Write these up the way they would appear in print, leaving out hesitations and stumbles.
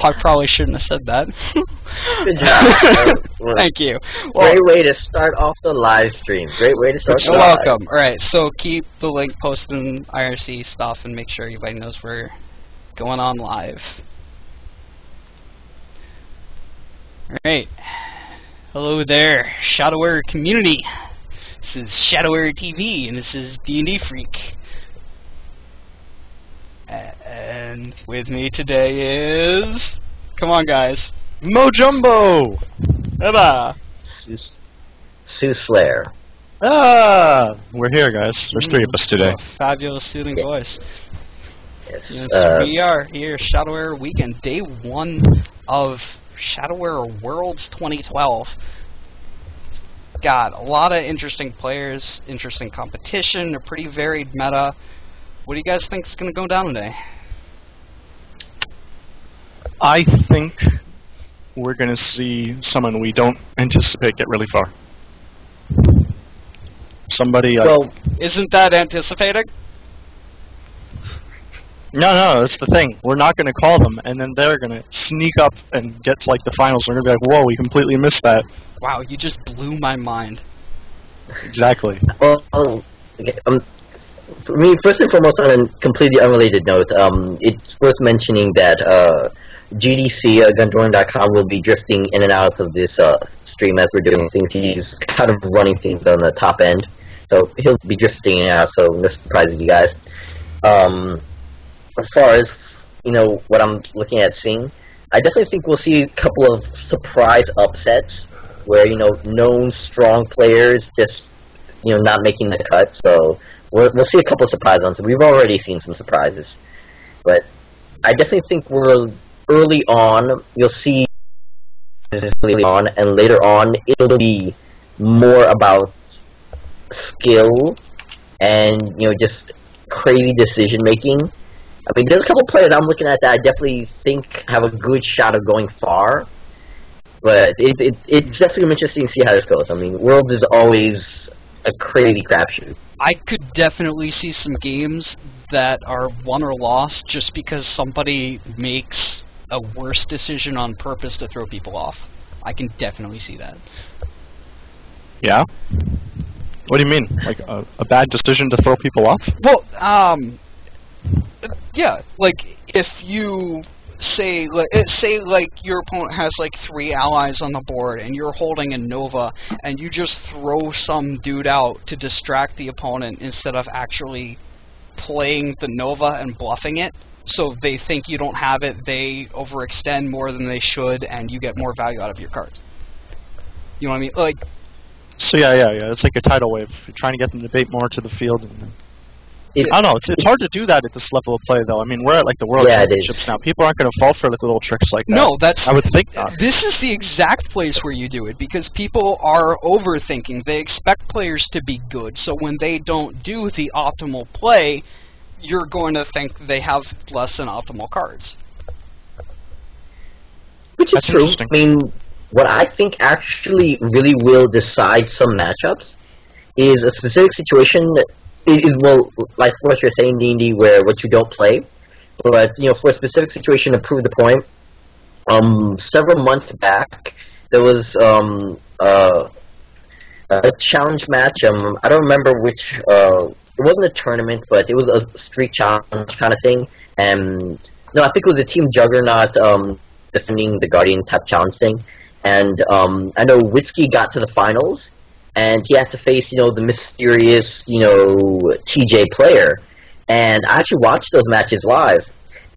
I probably shouldn't have said that. Good job. Thank you. Well, Great way to start off the live stream. Great way to start the you're live. welcome. All right, so keep the link posted in IRC stuff and make sure everybody knows we're going on live. All right. Hello there, Shadowware community. This is Shadowware TV, and this is D&D Freak. And with me today is... Come on, guys. Mojumbo! Eba! Sue Slayer. We're here, guys. There's three of us today. Fabulous soothing voice. Yes. Yes, we are here, Shadowware Weekend, day 1 of Shadowware Worlds 2012. Got a lot of interesting players, interesting competition, a pretty varied meta. What do you guys think is going to go down today? I think we're going to see someone we don't anticipate get really far. Somebody... well, isn't that anticipating? No, that's the thing. We're not going to call them, and then they're going to sneak up and get to, like, the finals. We're going to be like, whoa, we completely missed that. Wow, you just blew my mind. Exactly. well, okay, for me, first and foremost, on a completely unrelated note, it's worth mentioning that GDC, Gundorn.com, will be drifting in and out of this stream as we're doing things. He's kind of running things on the top end, so he'll be drifting in and out, so no surprises, you guys. As far as, you know, what I'm looking at seeing, I definitely think we'll see a couple of surprise upsets where, you know, known strong players just, you know, not making the cut, so we'll see a couple of surprise ones. We've already seen some surprises, but I definitely think we're early on. You'll see early on, and later on it'll be more about skill and, you know, just crazy decision making. I mean, there's a couple players I'm looking at that I definitely think have a good shot of going far, but it's definitely interesting to see how this goes. I mean, Worlds is always a crazy crapshoot. I could definitely see some games that are won or lost just because somebody makes a worse decision on purpose to throw people off. I can definitely see that. Yeah? What do you mean? Like a bad decision to throw people off? Well, yeah, like if you say like your opponent has like 3 allies on the board and you're holding a Nova and you just throw some dude out to distract the opponent instead of actually playing the Nova and bluffing it, so they think you don't have it, they overextend more than they should, and you get more value out of your cards. You know what I mean? Like. So yeah. It's like a tidal wave. You're trying to get them to bait more to the field. And I don't know. It's hard to do that at this level of play, though. I mean, we're at like the World Championships now. People aren't going to fall for like little tricks like that. No, I would think not. This is the exact place where you do it because people are overthinking. They expect players to be good, so when they don't do the optimal play, you're going to think they have less than optimal cards. Which is true. I mean, what I think actually really will decide some matchups is a specific situation that is, well, like what you're saying, D&D, where what you don't play. But, you know, for a specific situation to prove the point, several months back, there was a challenge match. I don't remember which, it wasn't a tournament, but it was a street challenge kind of thing. And, no, I think it was a Team Juggernaut defending the Guardian type challenge thing. And I know Whiskey got to the finals, and he had to face, you know, the mysterious, you know, TJ player. And I actually watched those matches live.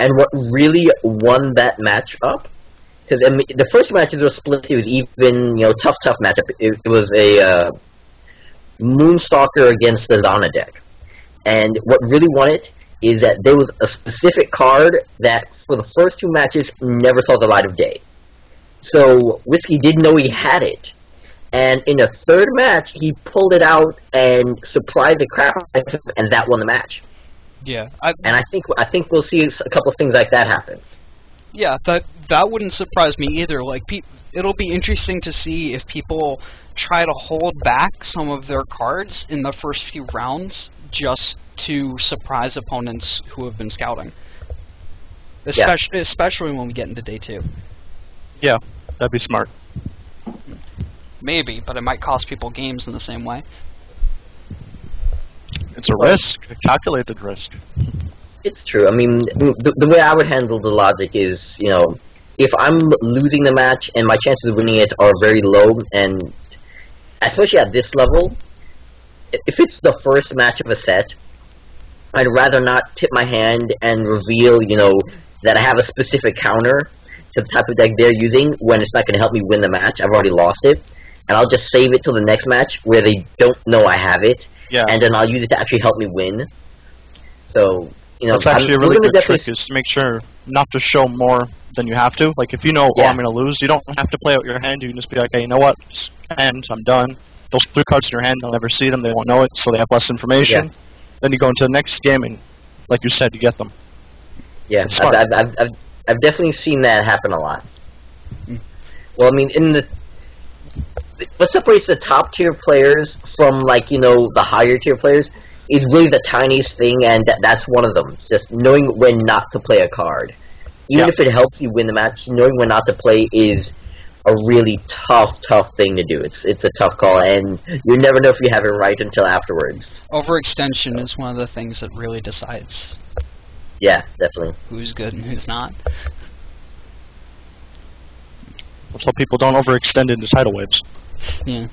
And what really won that match up, because the first matches were split, it was even, you know, tough matchup. It was a Moonstalker against the Zana deck. And what really won it is that there was a specific card that, for the first 2 matches, never saw the light of day. So Whiskey didn't know he had it, and in a 3rd match, he pulled it out and surprised the crap out of him, and that won the match. Yeah, and I think we'll see a couple of things like that happen. Yeah, that wouldn't surprise me either. Like, it'll be interesting to see if people try to hold back some of their cards in the first few rounds just to surprise opponents who have been scouting. Especially when we get into day 2. Yeah, that'd be smart. Maybe, but it might cost people games in the same way. It's a risk, a calculated risk. It's true. I mean, the way I would handle the logic is, you know, if I'm losing the match and my chances of winning it are very low, and especially at this level, if it's the first match of a set, I'd rather not tip my hand and reveal, you know, that I have a specific counter to the type of deck they're using when it's not going to help me win the match. I've already lost it. And I'll just save it till the next match where they don't know I have it. Yeah. And then I'll use it to actually help me win. So, you know, that's actually a really good trick, is to make sure not to show more than you have to. Like, if you know, oh, I'm going to lose, you don't have to play out your hand. You can just be like, hey, you know what? End. I'm done. Those 3 cards in your hand, they'll never see them. They won't know it, so they have less information. Yeah. Then you go into the next game, and like you said, you get them. Yeah, I've definitely seen that happen a lot. Well, I mean, what separates the top tier players from, like, you know, the higher tier players is really the tiniest thing, and that's one of them. Just knowing when not to play a card. Even if it helps you win the match, knowing when not to play is a really tough thing to do. It's a tough call, and you never know if you have it right until afterwards. Overextension is one of the things that really decides. Yeah, definitely. Who's good and who's not. So people don't overextend into tidal waves. Yeah.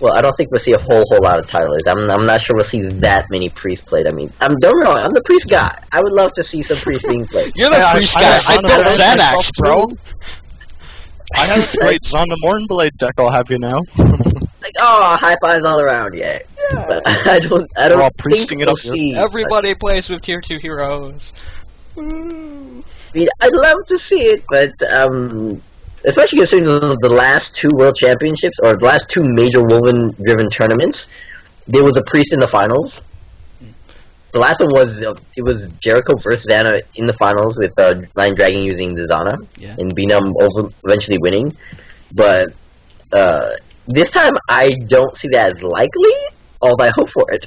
Well, I don't think we'll see a whole lot of tidal waves. I'm not sure we'll see that many priests played. I mean, don't get me wrong, I'm the priest guy. I would love to see some priests being played. You're the priest guy. I built Xanax, bro. I have a great Zonda Mornblade deck, I'll have you know. Like, oh, high fives all around, yeah. But I don't think we'll see. Everybody plays with tier 2 heroes. I mean, I'd love to see it, but especially considering the last 2 World Championships, or the last 2 major Woven-driven tournaments, there was a priest in the finals. The last one was Jericho versus Zana in the finals with Lion Dragon using the Zana and Binam eventually winning. But this time I don't see that as likely, although I hope for it.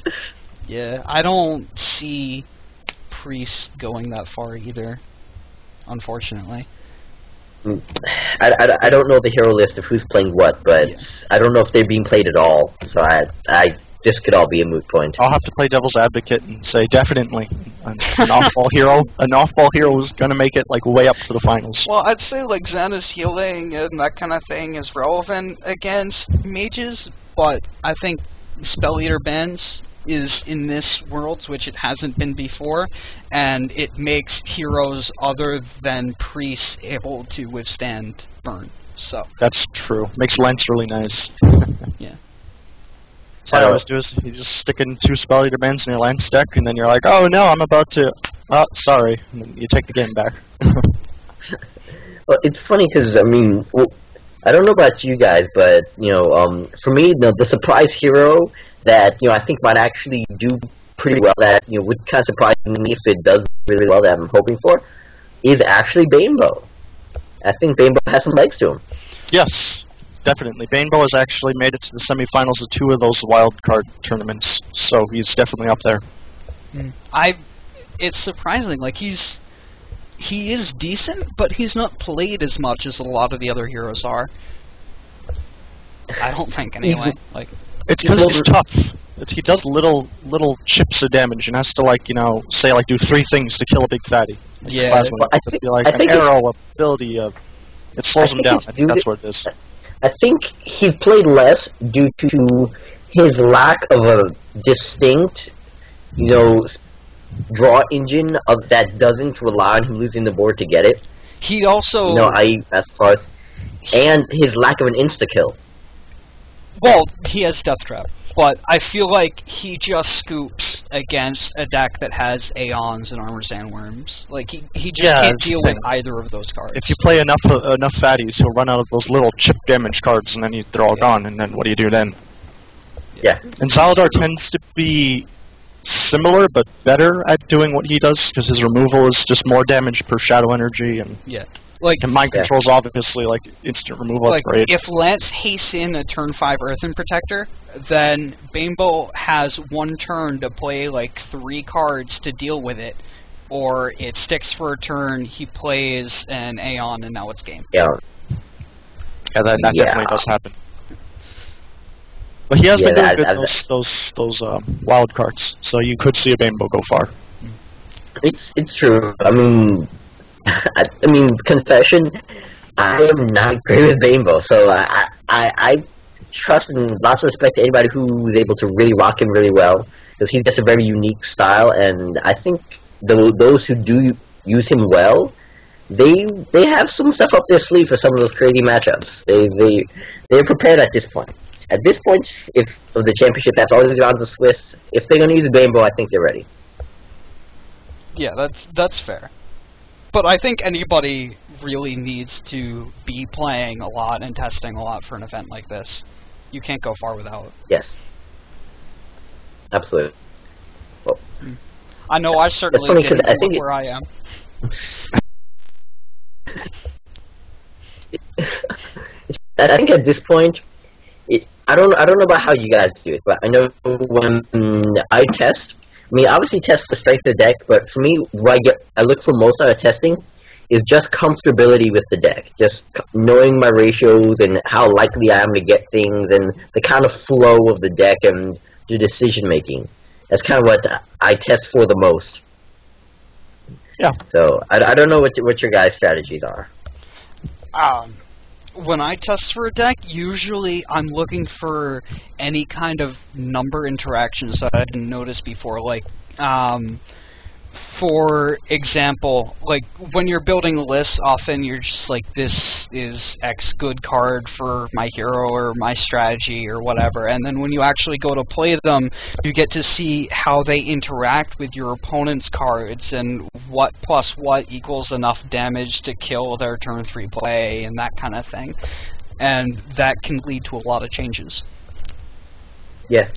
Yeah, I don't see priests going that far either, unfortunately. I don't know the hero list of who's playing what, but I don't know if they're being played at all. So this could all be a moot point. I'll have to play devil's advocate and say definitely an off-ball hero. An off-ball hero is going to make it like way up to the finals. Well, I'd say like Xana's healing and that kind of thing is relevant against mages, but I think Spell Eater Benz is in this world, which it hasn't been before, and it makes heroes other than priests able to withstand burn. So that's true. Makes Lance really nice. Yeah. So what I always do is you just stick in 2 Spell Eater Bends in your Lance deck, and then you're like, oh no, I'm about to. Oh, sorry. And then you take the game back. Well, it's funny because I mean, I don't know about you guys, but you know, for me, the surprise hero that I think might actually do pretty well, that would kind of surprise me if it does really well, that I'm hoping for, is actually Banebo. I think Banebo has some legs to him. Yes, definitely. Banebo has actually made it to the semifinals of 2 of those wild card tournaments, so he's definitely up there. It's surprising. Like he is decent, but he's not played as much as a lot of the other heroes are. I don't think anyway. Like. It's because he's tough. He does little chips of damage and has to say do 3 things to kill a big fatty. Yeah, well, I think an arrow ability. It slows him down. I think that's what it is. I think he played less due to his lack of a distinct, draw engine that doesn't rely on him losing the board to get it. He also and his lack of an insta kill. Well, he has Death Trap, but I feel like he just scoops against a deck that has Aeons and Armor Sandworms. Like, he just can't deal with either of those cards. If you play enough fatties, he'll run out of those little chip damage cards, and then they're all gone, and then what do you do then? Yeah. And Zaladar tends to be similar, but better at doing what he does, because his removal is just more damage per shadow energy, and and mind control's obviously instant removal. Like if Lance hastes in a turn 5 Earthen Protector, then Banebo has 1 turn to play 3 cards to deal with it, or it sticks for a turn, he plays an Aeon, and now it's game. Yeah. Yeah, that definitely does happen. But he has been doing good those wild cards, so you could see a Bambo go far. It's true. I mean, confession, I am not great with Bambo, so I trust and lots of respect to anybody who's able to really rock him really well, because he's just a very unique style, and I think those who do use him well, they have some stuff up their sleeve for some of those crazy matchups. They're prepared at this point. At this point, if of the championship, that's always around the Swiss. If they're going to use a Bambo, I think they're ready. Yeah, that's fair. But I think anybody really needs to be playing a lot and testing a lot for an event like this. You can't go far without. Yes. Absolutely. Well, I know I certainly didn't look where I am. I think at this point, I don't know about how you guys do it, but I know when I test, I mean, obviously test the strength of the deck, but for me, what I look for most out of testing is just comfortability with the deck, just knowing my ratios and how likely I am to get things and the kind of flow of the deck and the decision making. That's kind of what I test for the most. Yeah. So I don't know what your guys' strategies are. When I test for a deck, usually I'm looking for any kind of number interactions that I didn't notice before. Like, for example, like when you're building a list, often you're just like, this is X good card for my hero or my strategy or whatever. And then when you actually go to play them, you get to see how they interact with your opponent's cards and what plus what equals enough damage to kill their turn 3 play and that kind of thing. And that can lead to a lot of changes. Yeah.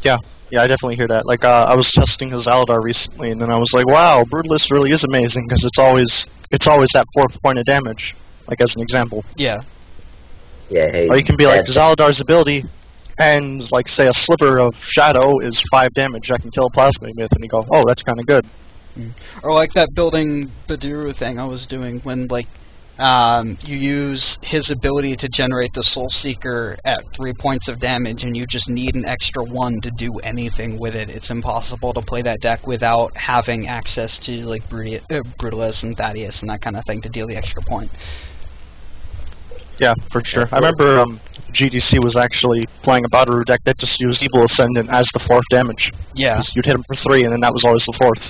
Yeah, I definitely hear that. Like, I was testing his Aladar recently, and then I was like, wow, Brutalist really is amazing, because it's always that 4th point of damage, like as an example. Yeah. Yeah, hey, or you can be like, Zaladar's ability, and like, say a sliver of Shadow is 5 damage I can kill a Plasma with, and you go, oh, that's kind of good. Or like that building Baduru thing I was doing when, like, you use his ability to generate the Soul Seeker at 3 points of damage, and you just need an extra 1 to do anything with it. It's impossible to play that deck without having access to, like, Brutalist and Thaddeus and that kind of thing to deal the extra point. Yeah, for sure. I remember GDC was actually playing a Badaru deck that just used Evil Ascendant as the 4th damage. Yeah. You'd hit him for 3, and then that was always the 4th.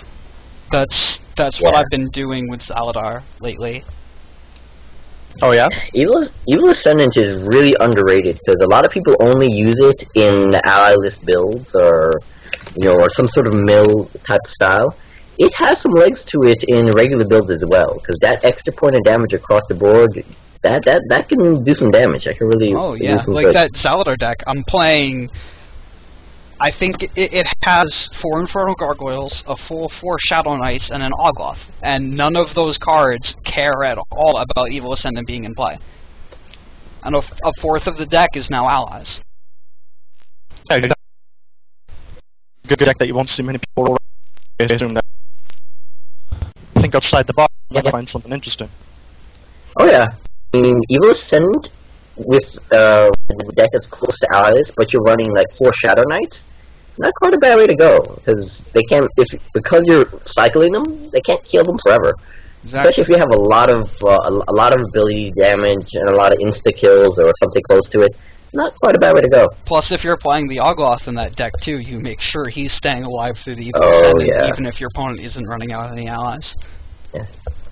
That's what I've been doing with Zaladar lately. Oh yeah? Evil Ascendant is really underrated because a lot of people only use it in ally list builds or or some sort of mill type style. It has some legs to it in regular builds as well, because that extra point of damage across the board, that can do some damage. That can really do some like good. that Zaladar deck. I'm playing. I think it has 4 Infernal Gargoyles, a full 4 Shadow Knights, and an Ogloth. And none of those cards care at all about Evil Ascendant being in play. And a 4th of the deck is now allies. Yeah, good deck that you won't see many people assume that. Think outside the box, you might find something interesting. Oh yeah. I mean, Evil Ascendant with a deck that's close to allies, but you're running like 4 Shadow Knights, not quite a bad way to go, because they can't, because you're cycling them, they can't kill them forever. Exactly. Especially if you have a lot of ability damage and a lot of insta kills or something close to it. Not quite a bad way to go. Plus, if you're playing the Ogloth in that deck too, you make sure he's staying alive through the Evil Ascendant, even if your opponent isn't running out any allies. Yeah.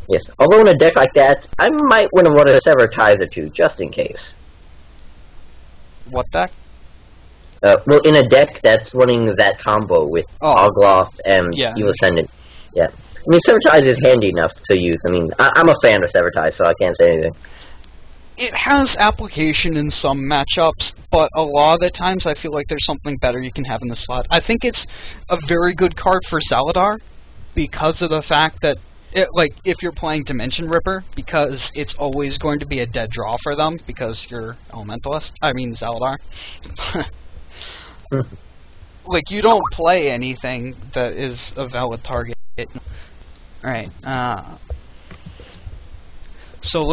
Yes. Although in a deck like that, I might want to run a Sever Ties or 2, just in case. What deck? Well, in a deck that's running that combo with Ogloth and Evil Ascendant. Yeah. I mean, Sever Ties is handy enough to use. I mean, I'm a fan of Sever Ties, so I can't say anything. It has application in some matchups, but a lot of the times I feel like there's something better you can have in the slot. I think it's a very good card for Zaladar because of the fact that if you're playing Dimension Ripper, because it's always going to be a dead draw for them, because you're Elementalist. I mean, Zaladar. Like, you don't play anything that is a valid target. Alright,